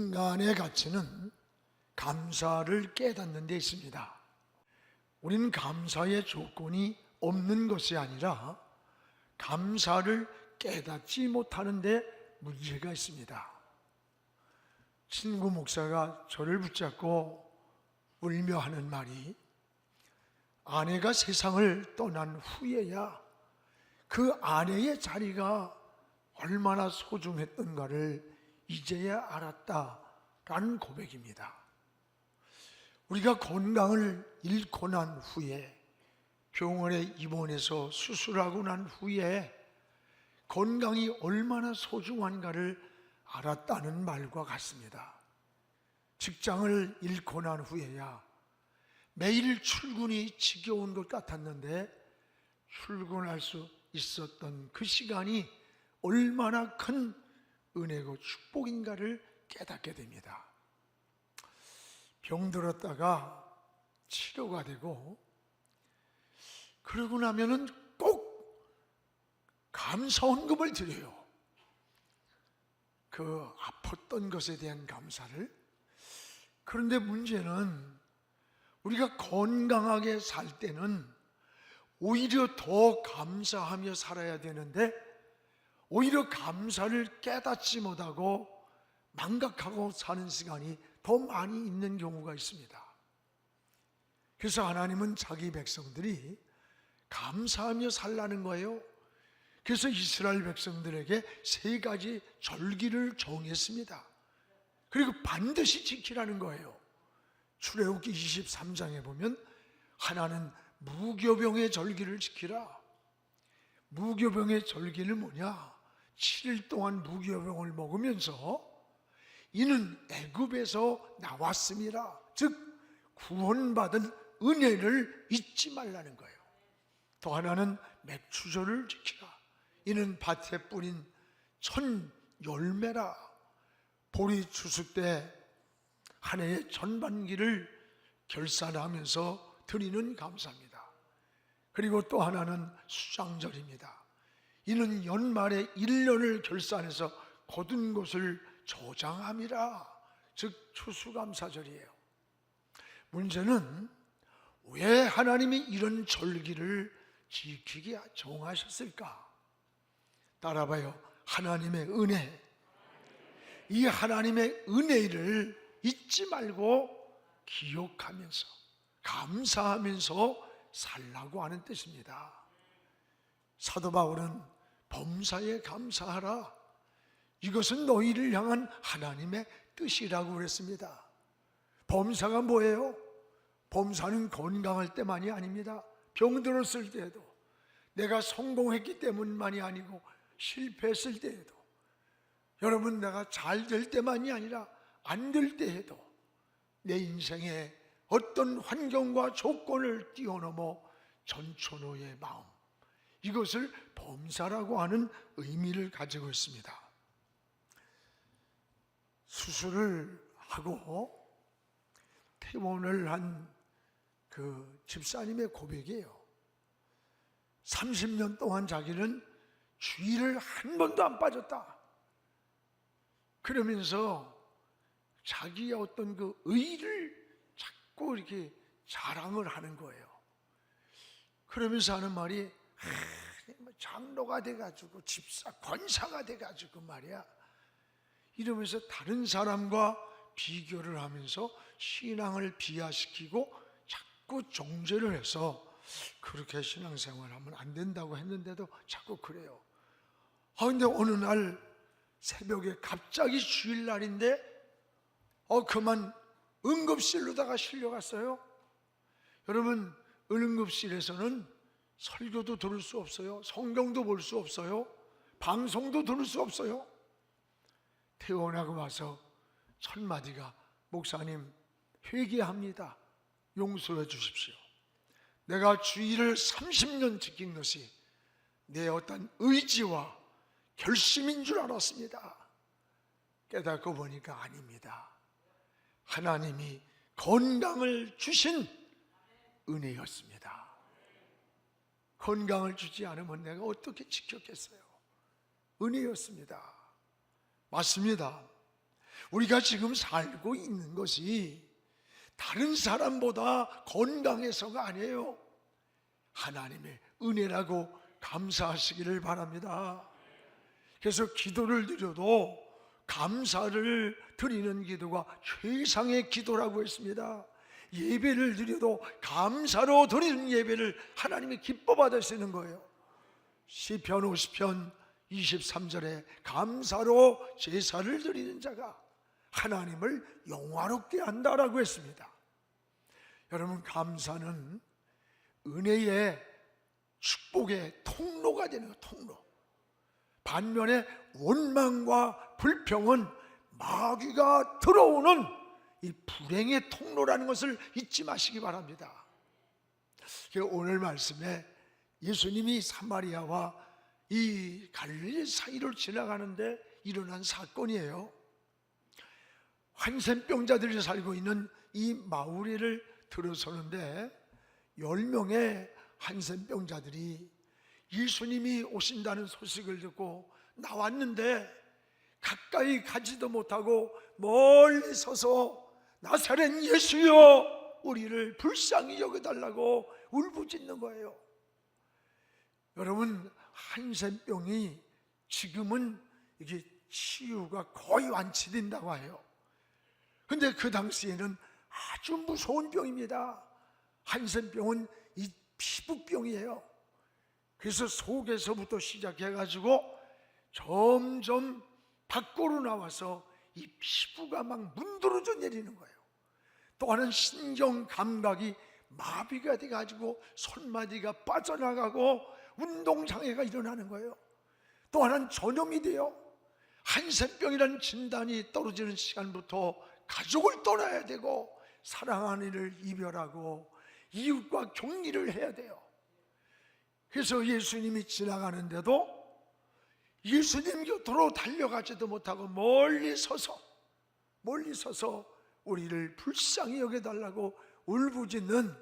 인간의 가치는 감사를 깨닫는 데 있습니다. 우리는 감사의 조건이 없는 것이 아니라 감사를 깨닫지 못하는 데 문제가 있습니다. 친구 목사가 저를 붙잡고 울며 하는 말이, 아내가 세상을 떠난 후에야 그 아내의 자리가 얼마나 소중했던가를 이제야 알았다라는 고백입니다. 우리가 건강을 잃고 난 후에, 병원에 입원해서 수술하고 난 후에 건강이 얼마나 소중한가를 알았다는 말과 같습니다. 직장을 잃고 난 후에야 매일 출근이 지겨운 것 같았는데 출근할 수 있었던 그 시간이 얼마나 큰 은혜고 축복인가를 깨닫게 됩니다. 병들었다가 치료가 되고 그러고 나면은 꼭 감사헌금을 드려요. 그 아팠던 것에 대한 감사를. 그런데 문제는 우리가 건강하게 살 때는 오히려 더 감사하며 살아야 되는데 오히려 감사를 깨닫지 못하고 망각하고 사는 시간이 더 많이 있는 경우가 있습니다. 그래서 하나님은 자기 백성들이 감사하며 살라는 거예요. 그래서 이스라엘 백성들에게 3가지 절기를 정했습니다. 그리고 반드시 지키라는 거예요. 출애굽기 23장에 보면 하나는 무교병의 절기를 지키라. 무교병의 절기는 뭐냐? 7일 동안 무교병을 먹으면서 이는 애굽에서 나왔음이라, 즉 구원받은 은혜를 잊지 말라는 거예요. 또 하나는 맥추절을 지키라. 이는 밭에 뿌린 천 열매라. 보리 추수 때 한 해의 전반기를 결산하면서 드리는 감사입니다. 그리고 또 하나는 수장절입니다. 이는 연말에 1년을 결산해서 거둔 것을 조장함이라, 즉 추수감사절이에요. 문제는 왜 하나님이 이런 절기를 지키게 정하셨을까? 따라봐요. 하나님의 은혜. 이 하나님의 은혜를 잊지 말고 기억하면서 감사하면서 살라고 하는 뜻입니다. 사도 바울은 범사에 감사하라. 이것은 너희를 향한 하나님의 뜻이라고 그랬습니다. 범사가 뭐예요? 범사는 건강할 때만이 아닙니다. 병들었을 때에도, 내가 성공했기 때문만이 아니고 실패했을 때에도, 여러분 내가 잘 될 때만이 아니라 안 될 때에도 내 인생에 어떤 환경과 조건을 뛰어넘어 전천후의 마음, 이것을 범사라고 하는 의미를 가지고 있습니다. 수술을 하고 퇴원을 한 그 집사님의 고백이에요. 30년 동안 자기는 주일을 한 번도 안 빠졌다. 그러면서 자기의 어떤 그 의를 자꾸 이렇게 자랑을 하는 거예요. 그러면서 하는 말이, 장로가 돼가지고 집사 권사가 돼가지고 말이야, 이러면서 다른 사람과 비교를 하면서 신앙을 비하시키고 자꾸 정죄를 해서 그렇게 신앙생활을 하면 안 된다고 했는데도 자꾸 그래요. 근데 어느 날 새벽에 갑자기 주일날인데 그만 응급실로다가 실려갔어요. 여러분, 응급실에서는 설교도 들을 수 없어요. 성경도 볼 수 없어요. 방송도 들을 수 없어요. 퇴원하고 와서 첫 마디가, 목사님 회개합니다. 용서해 주십시오. 내가 주일을 30년 지킨 것이 내 어떤 의지와 결심인 줄 알았습니다. 깨닫고 보니까 아닙니다. 하나님이 건강을 주신 은혜였습니다. 건강을 주지 않으면 내가 어떻게 지켰겠어요? 은혜였습니다. 맞습니다. 우리가 지금 살고 있는 것이 다른 사람보다 건강해서가 아니에요. 하나님의 은혜라고 감사하시기를 바랍니다. 그래서 기도를 드려도 감사를 드리는 기도가 최상의 기도라고 했습니다. 예배를 드려도 감사로 드리는 예배를 하나님이 기뻐 받으시는 거예요. 시편 50편 23절에 감사로 제사를 드리는 자가 하나님을 영화롭게 한다라고 했습니다. 여러분, 감사는 은혜의 축복의 통로가 되는 거예요. 통로. 반면에 원망과 불평은 마귀가 들어오는 이 불행의 통로라는 것을 잊지 마시기 바랍니다. 오늘 말씀에 예수님이 사마리아와 이 갈릴리 사이를 지나가는데 일어난 사건이에요. 한센병자들이 살고 있는 이 마을을 들어서는데 10명의 한센병자들이 예수님이 오신다는 소식을 듣고 나왔는데 가까이 가지도 못하고 멀리 서서 나사렛 예수여, 우리를 불쌍히 여겨달라고 울부짖는 거예요. 여러분, 한센병이 지금은 이게 치유가 거의 완치된다고 해요. 근데 그 당시에는 아주 무서운 병입니다. 한센병은 이 피부병이에요. 그래서 속에서부터 시작해가지고 점점 밖으로 나와서 이 피부가 막 문드러져 내리는 거예요. 또 하나는 신경 감각이 마비가 돼가지고 손마디가 빠져나가고 운동장애가 일어나는 거예요. 또 하나는 전염이 돼요. 한센병이라는 진단이 떨어지는 시간부터 가족을 떠나야 되고 사랑하는 이를 이별하고 이웃과 격리를 해야 돼요. 그래서 예수님이 지나가는데도 예수님 곁으로 달려가지도 못하고 멀리 서서 우리를 불쌍히 여겨달라고 울부짖는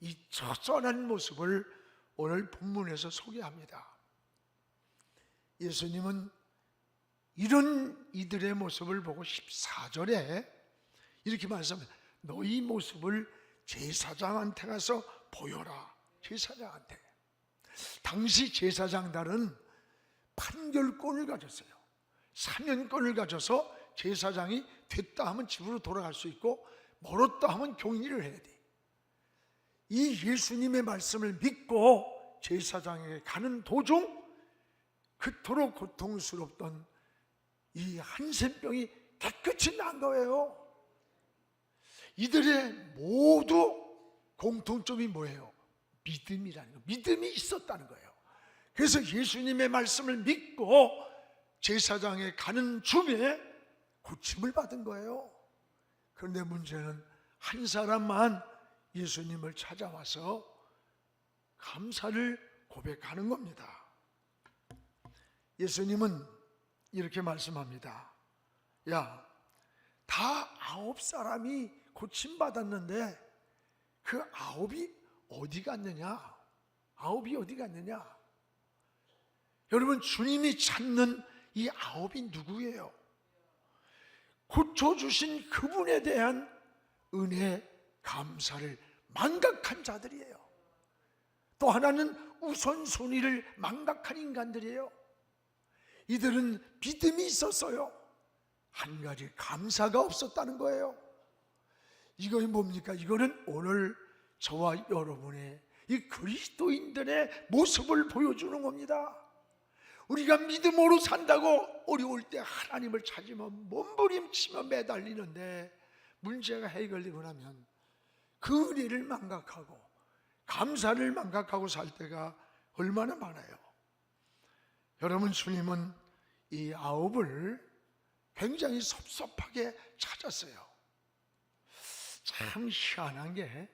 이 처절한 모습을 오늘 본문에서 소개합니다. 예수님은 이런 이들의 모습을 보고 14절에 이렇게 말씀합니다. 너희 모습을 제사장한테 가서 보여라. 제사장한테. 당시 제사장들은 판결권을 가졌어요. 사면권을 가져서 제사장이 됐다 하면 집으로 돌아갈 수 있고 멀었다 하면 격리를 해야 돼. 이 예수님의 말씀을 믿고 제사장에게 가는 도중 그토록 고통스럽던 이 한센병이 깨끗이 난 거예요. 이들의 모두 공통점이 뭐예요? 믿음이라는 거예요. 믿음이 있었다는 거예요. 그래서 예수님의 말씀을 믿고 제사장에 가는 중에 고침을 받은 거예요. 그런데 문제는 한 사람만 예수님을 찾아와서 감사를 고백하는 겁니다. 예수님은 이렇게 말씀합니다. 야, 다 9사람이 고침받았는데 그 9이 어디 갔느냐? 9이 어디 갔느냐? 여러분, 주님이 찾는 이 9이 누구예요? 고쳐주신 그분에 대한 은혜, 감사를 망각한 자들이에요. 또 하나는 우선순위를 망각한 인간들이에요. 이들은 믿음이 있었어요. 한 가지 감사가 없었다는 거예요. 이거 뭡니까? 이거는 오늘 저와 여러분의 이 그리스도인들의 모습을 보여주는 겁니다. 우리가 믿음으로 산다고 어려울 때 하나님을 찾으면 몸부림치며 매달리는데 문제가 해결되고 나면 그 은혜를 망각하고 감사를 망각하고 살 때가 얼마나 많아요. 여러분, 주님은 이 9을 굉장히 섭섭하게 찾았어요. 참 희한한 게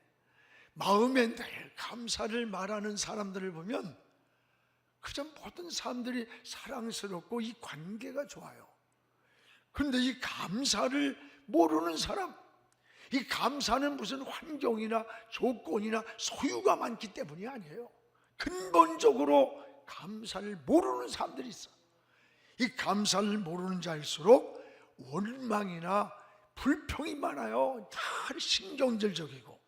마음에 늘 감사를 말하는 사람들을 보면 그저 모든 사람들이 사랑스럽고 이 관계가 좋아요. 그런데 이 감사를 모르는 사람, 이 감사는 무슨 환경이나 조건이나 소유가 많기 때문이 아니에요. 근본적으로 감사를 모르는 사람들이 있어. 이 감사를 모르는 자일수록 원망이나 불평이 많아요. 다 신경질적이고.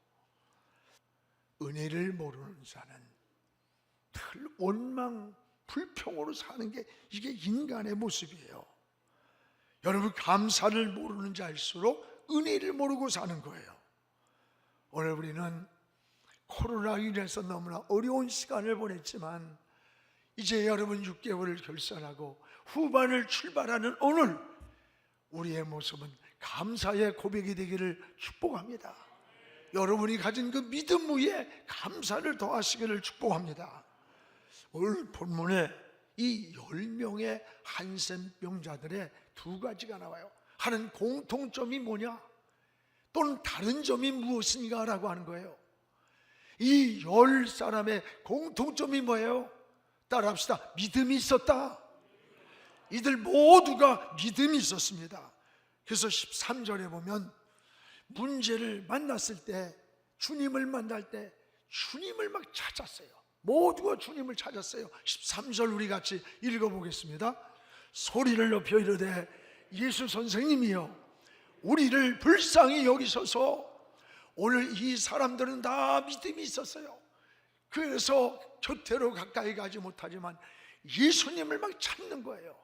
은혜를 모르는 자는 늘 원망, 불평으로 사는 게 이게 인간의 모습이에요. 여러분, 감사를 모르는 자일수록 은혜를 모르고 사는 거예요. 오늘 우리는 코로나로 인해서 너무나 어려운 시간을 보냈지만 이제 여러분 6개월을 결산하고 후반을 출발하는 오늘, 우리의 모습은 감사의 고백이 되기를 축복합니다. 여러분이 가진 그 믿음 위에 감사를 더하시기를 축복합니다. 오늘 본문에 이 10명의 한센병자들의 두 가지가 나와요. 하는 공통점이 뭐냐, 또는 다른 점이 무엇인가 라고 하는 거예요. 이 10사람의 공통점이 뭐예요? 따라합시다. 믿음이 있었다. 이들 모두가 믿음이 있었습니다. 그래서 13절에 보면 문제를 만났을 때, 주님을 만날 때 주님을 막 찾았어요. 모두가 주님을 찾았어요. 13절 우리 같이 읽어보겠습니다. 소리를 높여 이르되 예수 선생님이여, 우리를 불쌍히 여기소서. 오늘 이 사람들은 다 믿음이 있었어요. 그래서 곁으로 가까이 가지 못하지만 예수님을 막 찾는 거예요.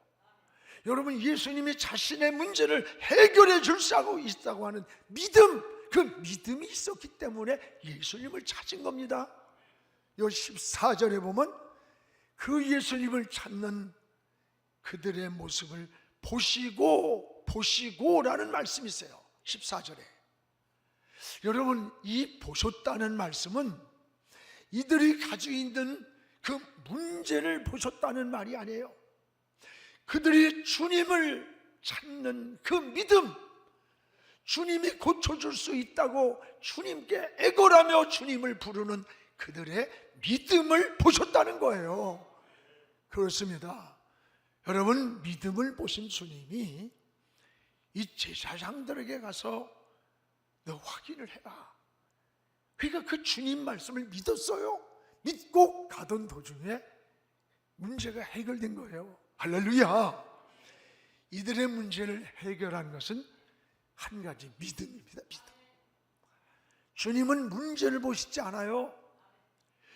여러분, 예수님이 자신의 문제를 해결해 줄 수 있다고 하는 믿음, 그 믿음이 있었기 때문에 예수님을 찾은 겁니다. 요 14절에 보면 그 예수님을 찾는 그들의 모습을 보시고라는 말씀이 있어요. 14절에. 여러분, 이 보셨다는 말씀은 이들이 가지고 있는 그 문제를 보셨다는 말이 아니에요. 그들이 주님을 찾는 그 믿음, 주님이 고쳐줄 수 있다고 주님께 애걸하며 주님을 부르는 그들의 믿음을 보셨다는 거예요. 그렇습니다. 여러분, 믿음을 보신 주님이 이 제사장들에게 가서 너 확인을 해라. 그러니까 그 주님 말씀을 믿었어요. 믿고 가던 도중에 문제가 해결된 거예요. 할렐루야. 이들의 문제를 해결한 것은 한 가지, 믿음입니다. 믿음. 주님은 문제를 보시지 않아요.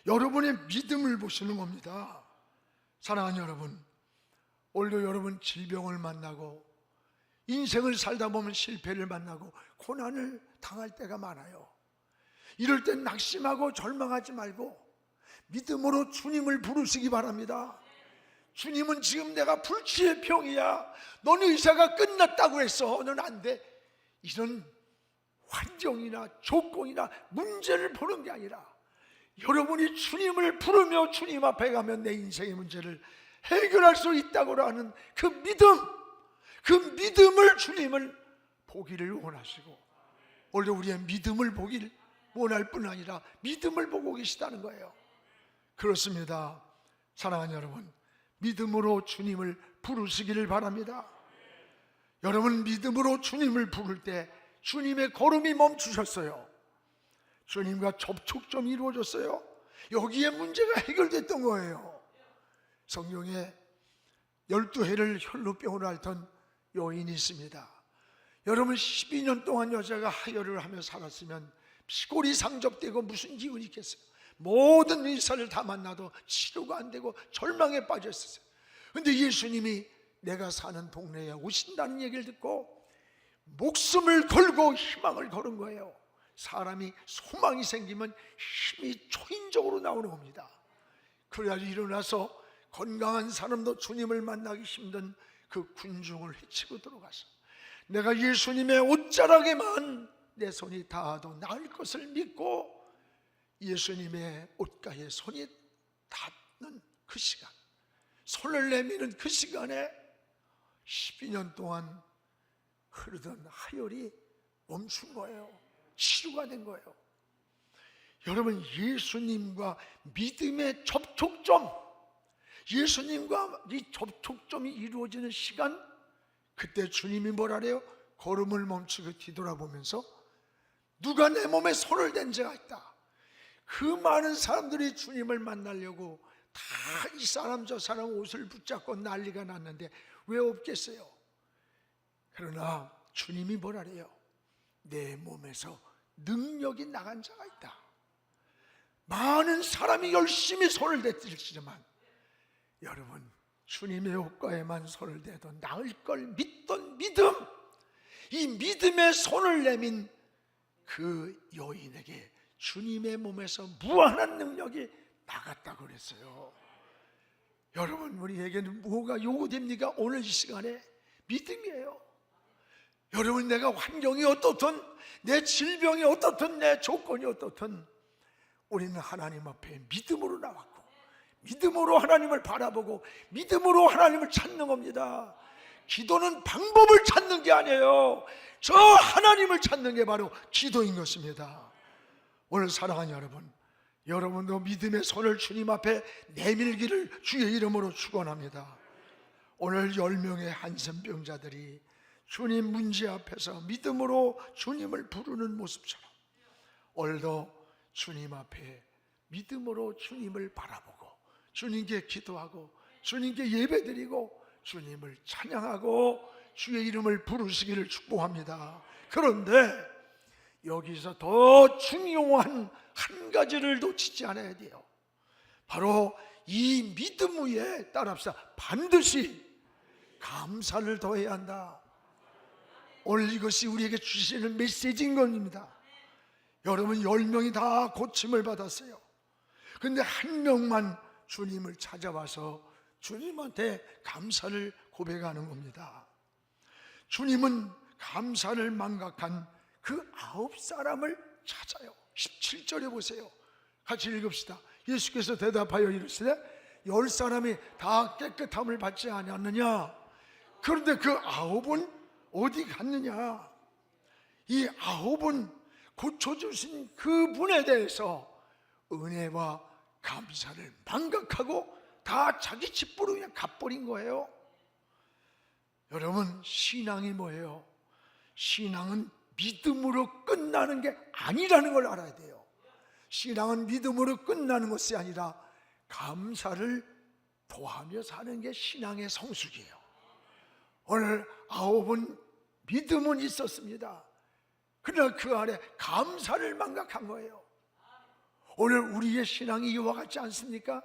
여러분의 믿음을 보시는 겁니다. 사랑하는 여러분, 오늘도 여러분 질병을 만나고 인생을 살다 보면 실패를 만나고 고난을 당할 때가 많아요. 이럴 땐 낙심하고 절망하지 말고 믿음으로 주님을 부르시기 바랍니다. 주님은 지금 내가 불치의 병이야, 너는 의사가 끝났다고 해서 너는 안 돼, 이런 환경이나 조건이나 문제를 보는 게 아니라 여러분이 주님을 부르며 주님 앞에 가면 내 인생의 문제를 해결할 수 있다고 하는 그 믿음, 그 믿음을 주님을 보기를 원하시고, 원래 우리의 믿음을 보기를 원할 뿐 아니라 믿음을 보고 계시다는 거예요. 그렇습니다. 사랑하는 여러분, 믿음으로 주님을 부르시기를 바랍니다. 여러분, 믿음으로 주님을 부를 때 주님의 걸음이 멈추셨어요. 주님과 접촉점이 이루어졌어요. 여기에 문제가 해결됐던 거예요. 성경에 12해를 혈루병으로 앓던 여인이 있습니다. 여러분, 12년 동안 여자가 하혈을 하며 살았으면 피골이 상접되고 무슨 기운이 있겠어요. 모든 의사를 다 만나도 치료가 안 되고 절망에 빠져 있었어요. 그런데 예수님이 내가 사는 동네에 오신다는 얘기를 듣고 목숨을 걸고 희망을 걸은 거예요. 사람이 소망이 생기면 힘이 초인적으로 나오는 겁니다. 그래가지고 일어나서 건강한 사람도 주님을 만나기 힘든 그 군중을 헤치고 들어가서 내가 예수님의 옷자락에만 내 손이 닿아도 나을 것을 믿고 예수님의 옷가에 손이 닿는 그 시간, 손을 내미는 그 시간에 12년 동안 흐르던 하혈이 멈춘 거예요. 치유가 된 거예요. 여러분, 예수님과 믿음의 접촉점, 예수님과 이 접촉점이 이루어지는 시간, 그때 주님이 뭐라래요? 걸음을 멈추고 뒤돌아보면서 누가 내 몸에 손을 댄 자가 있다. 그 많은 사람들이 주님을 만나려고 다 이 사람 저 사람 옷을 붙잡고 난리가 났는데 왜 없겠어요? 그러나 주님이 뭐라 그래요? 내 몸에서 능력이 나간 자가 있다. 많은 사람이 열심히 손을 대들지만 여러분, 주님의 옷가에만 손을 대도 나을 걸 믿던 믿음, 이 믿음의 손을 내민 그 여인에게 주님의 몸에서 무한한 능력이 나갔다고 그랬어요. 여러분, 우리에게는 뭐가 요구됩니까? 오늘 이 시간에 믿음이에요. 여러분, 내가 환경이 어떻든, 내 질병이 어떻든, 내 조건이 어떻든 우리는 하나님 앞에 믿음으로 나왔고 믿음으로 하나님을 바라보고 믿음으로 하나님을 찾는 겁니다. 기도는 방법을 찾는 게 아니에요. 저 하나님을 찾는 게 바로 기도인 것입니다. 오늘 사랑하는 여러분, 여러분도 믿음의 손을 주님 앞에 내밀기를 주의 이름으로 축원합니다. 오늘 10명의 한센병자들이 주님 문제 앞에서 믿음으로 주님을 부르는 모습처럼 오늘도 주님 앞에 믿음으로 주님을 바라보고 주님께 기도하고 주님께 예배드리고 주님을 찬양하고 주의 이름을 부르시기를 축복합니다. 그런데 여기서 더 중요한 한 가지를 놓치지 않아야 돼요. 바로 이 믿음 위에 따라합시다. 반드시 감사를 더해야 한다. 오늘 이것이 우리에게 주시는 메시지인 겁니다. 여러분 10명이 다 고침을 받았어요. 근데 한 명만 주님을 찾아와서 주님한테 감사를 고백하는 겁니다. 주님은 감사를 망각한 그 9사람을 찾아요. 17절에 보세요. 같이 읽읍시다. 예수께서 대답하여 이르시되 10사람이 다 깨끗함을 받지 않았느냐? 그런데 그 9은 어디 갔느냐? 이 9은 고쳐주신 그 분에 대해서 은혜와 감사를 망각하고 다 자기 집으로 그냥 가버린 거예요. 여러분, 신앙이 뭐예요? 신앙은 믿음으로 끝나는 게 아니라는 걸 알아야 돼요. 신앙은 믿음으로 끝나는 것이 아니라 감사를 더하며 사는 게 신앙의 성숙이에요. 오늘 9은 믿음은 있었습니다. 그러나 그 안에 감사를 망각한 거예요. 오늘 우리의 신앙이 이와 같지 않습니까?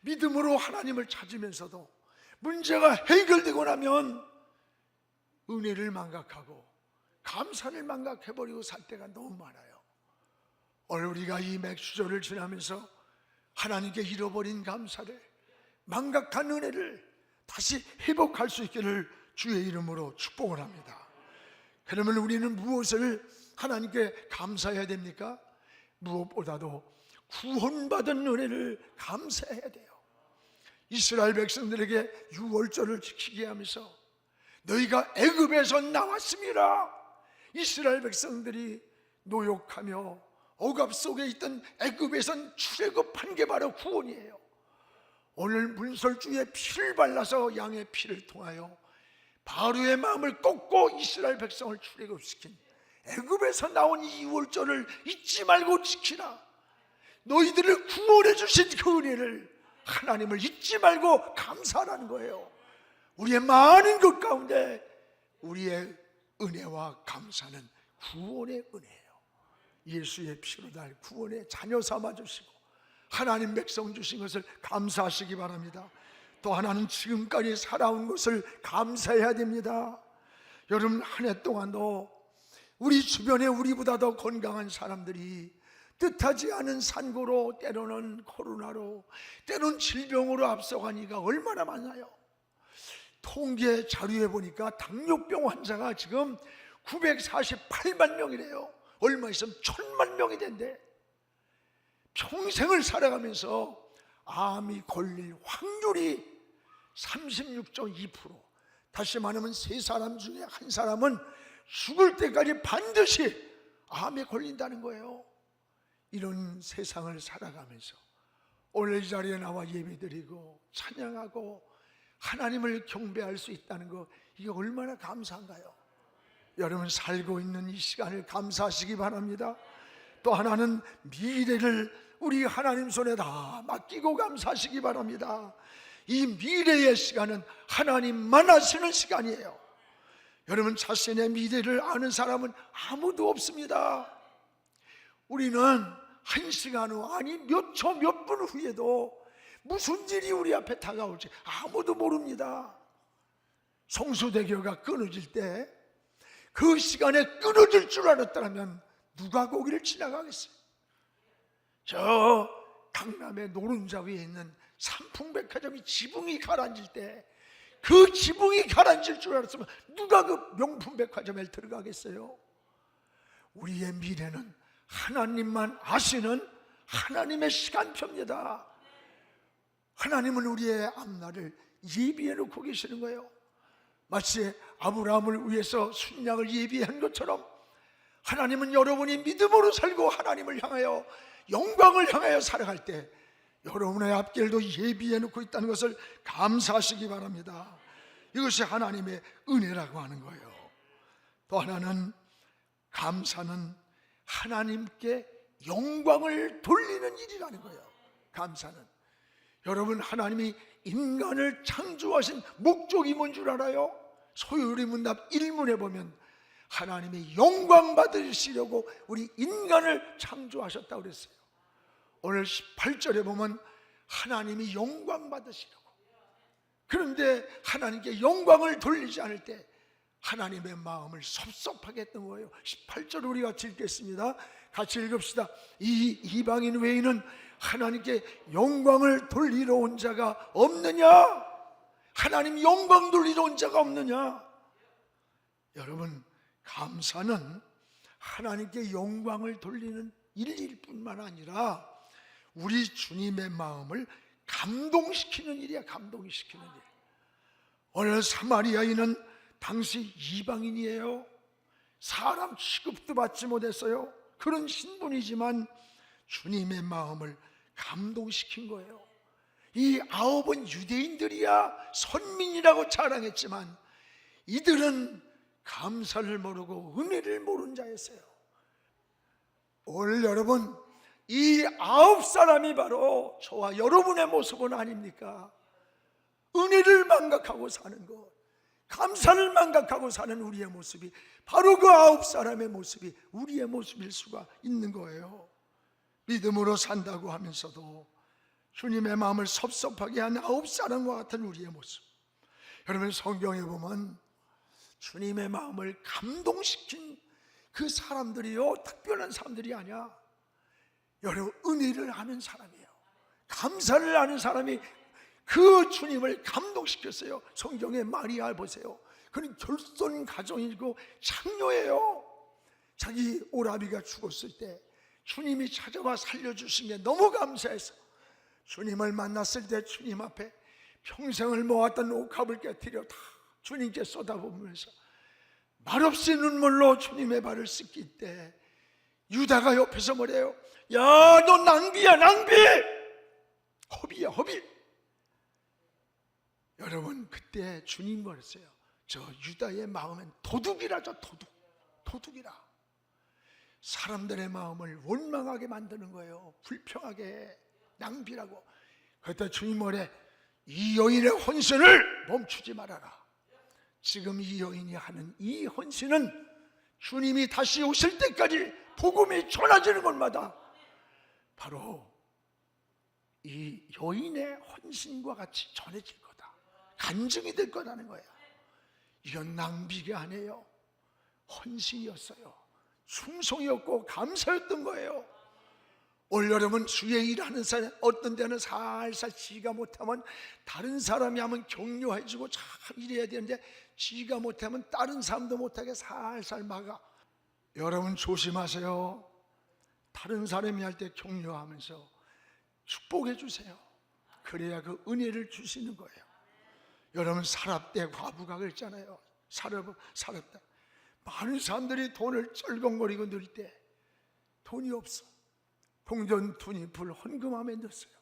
믿음으로 하나님을 찾으면서도 문제가 해결되고 나면 은혜를 망각하고 감사를 망각해버리고 살 때가 너무 많아요. 오늘 우리가 이 맥주절을 지나면서 하나님께 잃어버린 감사를, 망각한 은혜를 다시 회복할 수 있기를 주의 이름으로 축복을 합니다. 그러면 우리는 무엇을 하나님께 감사해야 됩니까? 무엇보다도 구원받은 은혜를 감사해야 돼요. 이스라엘 백성들에게 유월절을 지키게 하면서 너희가 애굽에서 나왔습니다. 이스라엘 백성들이 노역하며 억압 속에 있던 애굽에선 출애굽한 게 바로 구원이에요. 오늘 문설주에 피를 발라서 양의 피를 통하여 바로의 마음을 꺾고 이스라엘 백성을 출애굽시킨 애굽에서 나온 이 유월절을 잊지 말고 지키라. 너희들을 구원해 주신 그 은혜를, 하나님을 잊지 말고 감사하라는 거예요. 우리의 많은 것 가운데 우리의 은혜와 감사는 구원의 은혜예요. 예수의 피로 날 구원의 자녀 삼아 주시고 하나님 백성 주신 것을 감사하시기 바랍니다. 또 하나는 지금까지 살아온 것을 감사해야 됩니다. 여러분, 한 해 동안도 우리 주변에 우리보다 더 건강한 사람들이 뜻하지 않은 산고로, 때로는 코로나로, 때로는 질병으로 앞서간 이가 얼마나 많아요. 통계 자료에 보니까 당뇨병 환자가 지금 948만 명이래요. 얼마 있으면 1000만 명이 된대. 평생을 살아가면서 암이 걸릴 확률이 36.2%. 다시 말하면 3사람 중에 1사람은 죽을 때까지 반드시 암에 걸린다는 거예요. 이런 세상을 살아가면서 오늘 이 자리에 나와 예배드리고 찬양하고 하나님을 경배할 수 있다는 거, 이게 얼마나 감사한가요? 여러분, 살고 있는 이 시간을 감사하시기 바랍니다. 또 하나는 미래를 우리 하나님 손에 다 맡기고 감사하시기 바랍니다. 이 미래의 시간은 하나님만 하시는 시간이에요. 여러분, 자신의 미래를 아는 사람은 아무도 없습니다. 우리는 한 시간 후, 아니 몇 초, 몇 분 후에도 무슨 일이 우리 앞에 다가올지 아무도 모릅니다. 성수대교가 끊어질 때 그 시간에 끊어질 줄 알았다면 누가 거기를 지나가겠어요? 저 강남의 노른자 위에 있는 삼풍백화점이 지붕이 가라앉을 때 그 지붕이 가라앉을 줄 알았으면 누가 그 명품백화점에 들어가겠어요? 우리의 미래는 하나님만 아시는 하나님의 시간표입니다. 하나님은 우리의 앞날을 예비해 놓고 계시는 거예요. 마치 아브라함을 위해서 순양을 예비한 것처럼 하나님은 여러분이 믿음으로 살고 하나님을 향하여 영광을 향하여 살아갈 때 여러분의 앞길도 예비해 놓고 있다는 것을 감사하시기 바랍니다. 이것이 하나님의 은혜라고 하는 거예요. 또 하나는, 감사는 하나님께 영광을 돌리는 일이라는 거예요. 감사는, 여러분, 하나님이 인간을 창조하신 목적이 뭔 줄 알아요? 소요리문답 1문에 보면 하나님이 영광 받으시려고 우리 인간을 창조하셨다고 그랬어요. 오늘 18절에 보면 하나님이 영광 받으시려고. 그런데 하나님께 영광을 돌리지 않을 때 하나님의 마음을 섭섭하게 했던 거예요. 18절 우리 같이 읽겠습니다. 같이 읽읍시다. 이 이방인 외에는 하나님께 영광을 돌리러 온 자가 없느냐? 하나님 영광 돌리러 온 자가 없느냐? 여러분, 감사는 하나님께 영광을 돌리는 일일 뿐만 아니라 우리 주님의 마음을 감동시키는 일이야. 감동시키는 일. 오늘 사마리아인은 당시 이방인이에요. 사람 취급도 받지 못했어요. 그런 신분이지만 주님의 마음을 감동시킨 거예요. 이 9은 유대인들이야 선민이라고 자랑했지만 이들은 감사를 모르고 은혜를 모르는 자였어요. 오늘 여러분, 이 9사람이 바로 저와 여러분의 모습은 아닙니까? 은혜를 망각하고 사는 것, 감사를 망각하고 사는 우리의 모습이 바로 그 9사람의 모습이 우리의 모습일 수가 있는 거예요. 믿음으로 산다고 하면서도 주님의 마음을 섭섭하게 한 9사람과 같은 우리의 모습. 여러분, 성경에 보면 주님의 마음을 감동시킨 그 사람들이요, 특별한 사람들이 아니야. 여러분, 은혜를 아는 사람이에요. 감사를 아는 사람이 그 주님을 감동시켰어요. 성경에 마리아 보세요. 그는 결손 가정이고 창녀예요. 자기 오라비가 죽었을 때 주님이 찾아와 살려주신 게 너무 감사해서 주님을 만났을 때 주님 앞에 평생을 모았던 옥합을 깨뜨려 다 주님께 쏟아부으면서 말없이 눈물로 주님의 발을 씻길 때 유다가 옆에서 뭐래요? 야, 너 낭비야, 낭비! 허비야, 허비! 여러분, 그때 주님 그랬어요. 저 유다의 마음은 도둑이라죠. 도둑이라. 사람들의 마음을 원망하게 만드는 거예요. 불평하게, 낭비라고. 그때 주님 뭐래? 이 여인의 헌신을 멈추지 말아라. 지금 이 여인이 하는 이 헌신은 주님이 다시 오실 때까지 복음이 전해지는 곳마다 바로 이 여인의 헌신과 같이 전해질 거다. 간증이 될 거라는 거예요. 이건 낭비가 아니에요. 헌신이었어요. 충성이었고 감사였던 거예요. 올 여러분, 주의 일하는 사람, 어떤 때는 살살 지가 못하면 다른 사람이 하면 격려해주고 참 일해야 되는데 지가 못하면 다른 사람도 못하게 살살 막아. 여러분 조심하세요. 다른 사람이 할 때 격려하면서 축복해 주세요. 그래야 그 은혜를 주시는 거예요. 여러분, 살았대 과부가 그랬잖아요. 살았다. 많은 사람들이 돈을 쩔렁거리고 늘 때 돈이 없어. 동전 두니풀 헌금함에 넣었어요.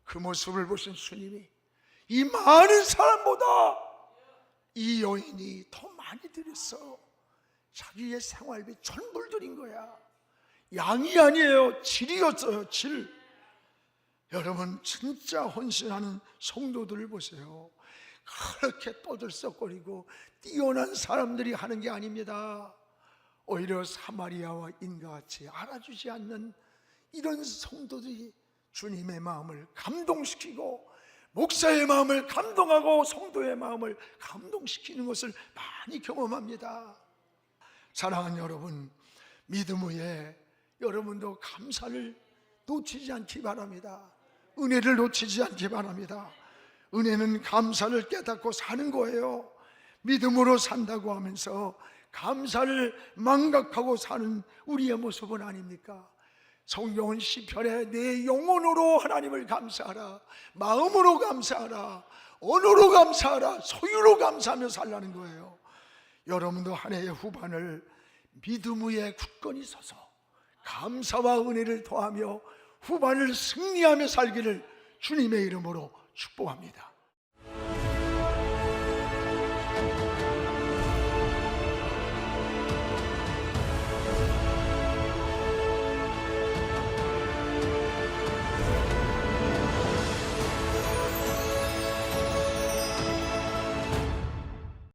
그 모습을 보신 주님이 이 많은 사람보다 이 여인이 더 많이 드렸어. 자기의 생활비 전부를 드린 거야. 양이 아니에요. 질이었어요. 질. 여러분, 진짜 헌신하는 성도들을 보세요. 그렇게 떠들썩거리고 뛰어난 사람들이 하는 게 아닙니다. 오히려 사마리아와 인과같이 알아주지 않는 이런 성도들이 주님의 마음을 감동시키고 목사의 마음을 감동하고 성도의 마음을 감동시키는 것을 많이 경험합니다. 사랑하는 여러분, 믿음 후에 여러분도 감사를 놓치지 않기 바랍니다. 은혜를 놓치지 않기 바랍니다. 은혜는 감사를 깨닫고 사는 거예요. 믿음으로 산다고 하면서 감사를 망각하고 사는 우리의 모습은 아닙니까? 성경은 시편에 내 영혼으로 하나님을 감사하라, 마음으로 감사하라, 언어로 감사하라, 소유로 감사하며 살라는 거예요. 여러분도 한 해의 후반을 믿음 위에 굳건히 서서 감사와 은혜를 더하며 후반을 승리하며 살기를 주님의 이름으로 축복합니다.